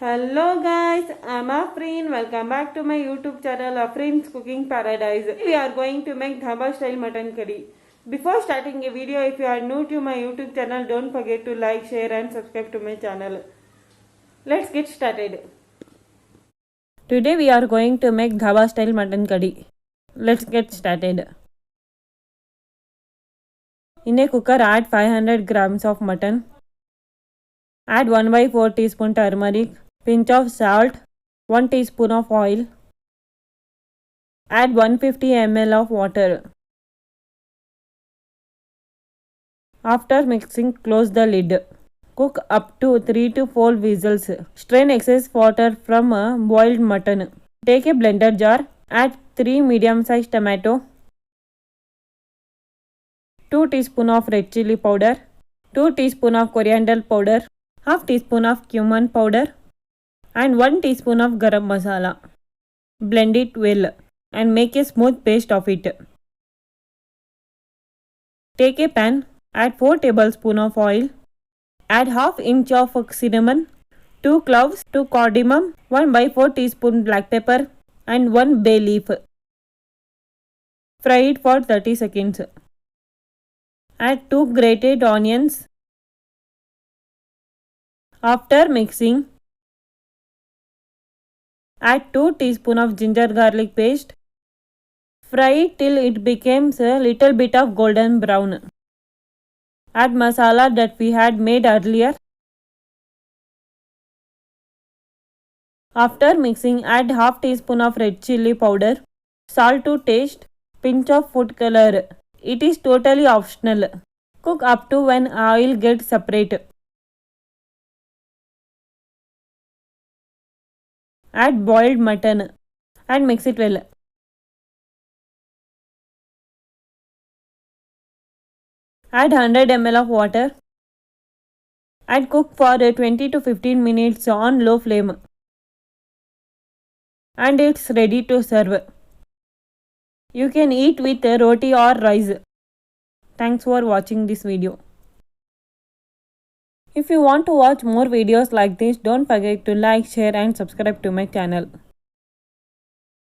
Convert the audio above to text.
Hello guys, I'm Afreen. Welcome back to my YouTube channel Afreen's Cooking Paradise. We are going to make dhaba style mutton curry. Before starting a video, if you are new to my YouTube channel, don't forget to like, share and subscribe to my channel. Let's get started. Today we are going to make dhaba style mutton curry. Let's get started. In a cooker, add 500 grams of mutton. Add 1/4 teaspoon turmeric, pinch of salt, 1 teaspoon of oil. Add 150 ml of water. After mixing, close the lid. Cook up to 3 to 4 whistles. Strain excess water from boiled mutton. Take a blender jar. Add 3 medium-sized tomato, 2 teaspoon of red chili powder, 2 teaspoon of coriander powder, half teaspoon of cumin powder and 1 teaspoon of garam masala. Blend it well and make a smooth paste of it. Take a pan, add 4 tablespoons of oil, add half inch of cinnamon, 2 cloves, 2 cardamom, 1/4 teaspoon black pepper and 1 bay leaf. Fry it for 30 seconds. Add 2 grated onions. After mixing, add 2 teaspoons of ginger garlic paste. Fry it till it becomes a little bit of golden brown. Add masala that we had made earlier. After mixing, add half teaspoon of red chili powder, salt to taste, pinch of food color. It is totally optional. Cook up to when oil gets separate. Add boiled mutton and mix it well. Add 100 ml of water and cook for 20 to 15 minutes on low flame. And it's ready to serve. You can eat with roti or rice. Thanks for watching this video. If you want to watch more videos like this, don't forget to like, share and subscribe to my channel.